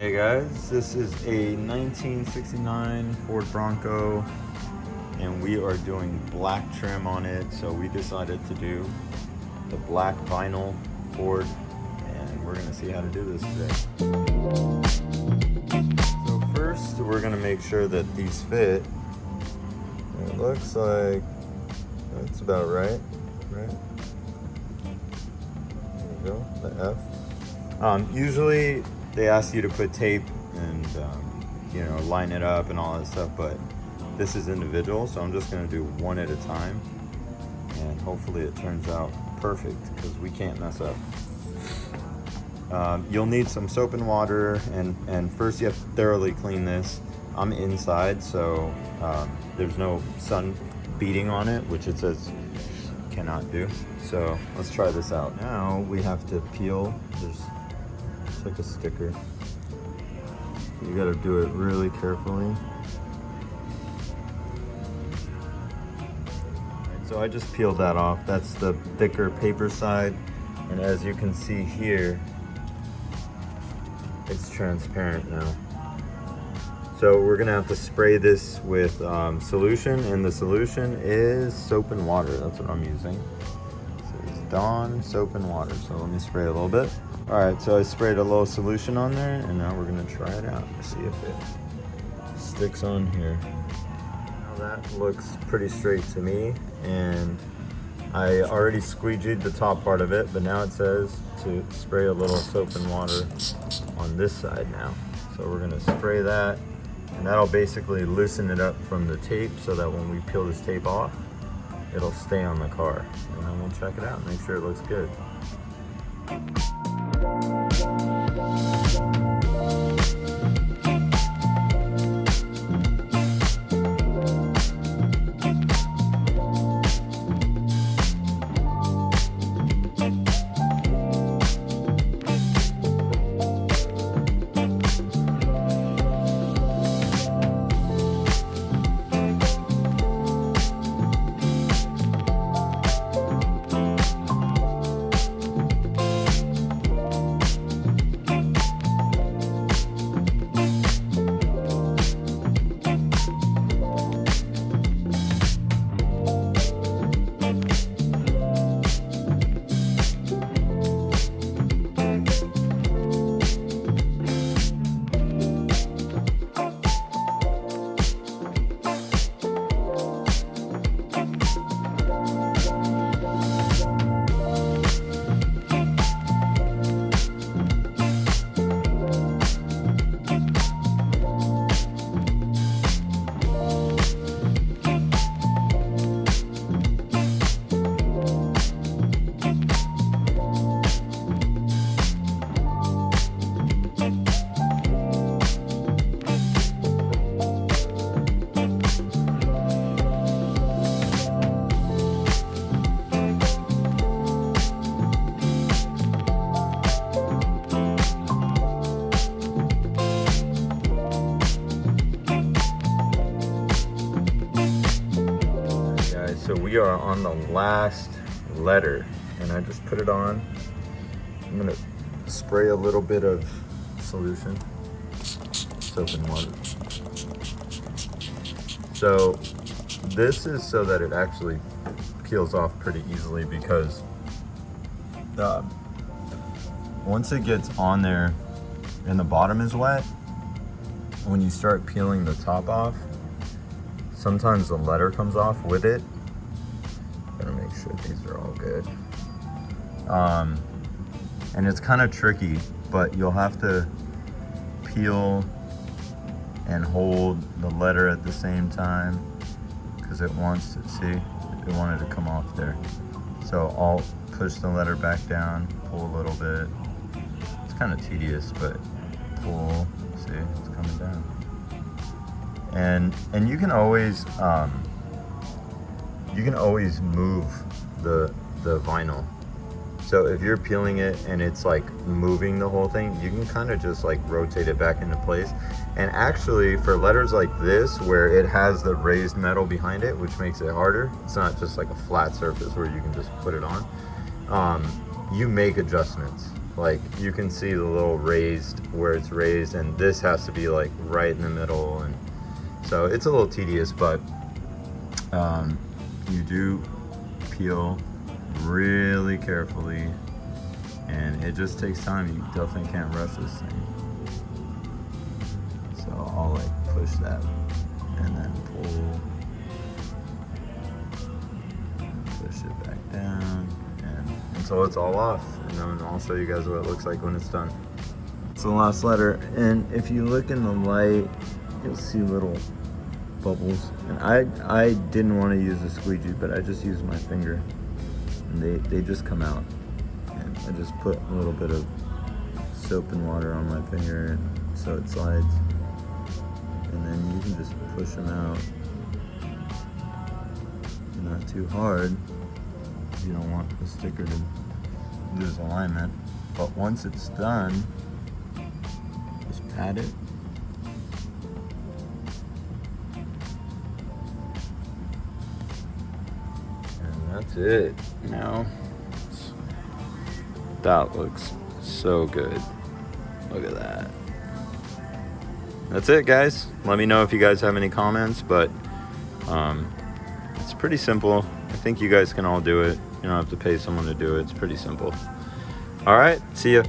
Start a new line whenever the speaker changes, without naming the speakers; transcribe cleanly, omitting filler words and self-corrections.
Hey guys, this is a 1969 Ford Bronco and we are doing black trim on it, so we decided to do the black vinyl Ford and we're gonna see how to do this today. So first we're gonna make sure that these fit. It looks like that's about right? There you go, the F. Usually they ask you to put tape and line it up and all that stuff, but this is individual, so I'm just going to do one at a time and hopefully it turns out perfect because we can't mess up. You'll need some soap and water, and first you have to thoroughly clean this. I'm inside, so there's no sun beating on it, which it says cannot do. So let's try this out. Now we have to peel. It's like a sticker. You gotta do it really carefully. So I just peeled that off. That's the thicker paper side. And as you can see here, it's transparent now. So we're gonna have to spray this with solution, and the solution is soap and water. That's what I'm using. So it's Dawn soap and water. So let me spray a little bit. All right, so I sprayed a little solution on there, and now we're gonna try it out and see if it sticks on here. Now that looks pretty straight to me, and I already squeegeed the top part of it, but now it says to spray a little soap and water on this side now. So we're gonna spray that, and that'll basically loosen it up from the tape so that when we peel this tape off, it'll stay on the car. And then we'll check it out, make sure it looks good. So we are on the last letter, and I just put it on. I'm gonna spray a little bit of solution, soap and water. So this is so that it actually peels off pretty easily, because once it gets on there and the bottom is wet, when you start peeling the top off, sometimes the letter comes off with it. Gotta make sure these are all good. And it's kind of tricky, but you'll have to peel and hold the letter at the same time because it wants to, see, it wanted to come off there. So I'll push the letter back down, pull a little bit. It's kind of tedious, but pull, see, it's coming down. And you can always move the vinyl. So if you're peeling it and it's like moving the whole thing, you can kind of just like rotate it back into place. And actually for letters like this, where it has the raised metal behind it, which makes it harder, it's not just like a flat surface where you can just put it on. You make adjustments. like you can see the little raised where it's raised, and this has to be like right in the middle, and so it's a little tedious, but you do peel really carefully, and it just takes time. You definitely can't rush this thing. So I'll like push that and then pull, push it back down, and until it's all off, and then I'll show you guys what it looks like when it's done. It's the last letter, and if you look in the light, you'll see little bubbles. And I didn't want to use a squeegee, but I just used my finger, and they just come out. And I just put a little bit of soap and water on my finger, and so it slides. And then you can just push them out, not too hard. You don't want the sticker to lose alignment. But once it's done, just pat it. And that's it. Now, that looks so good. Look at that. That's it, guys. Let me know if you guys have any comments, but it's pretty simple. I think you guys can all do it. You don't have to pay someone to do it. It's pretty simple. All right, see ya.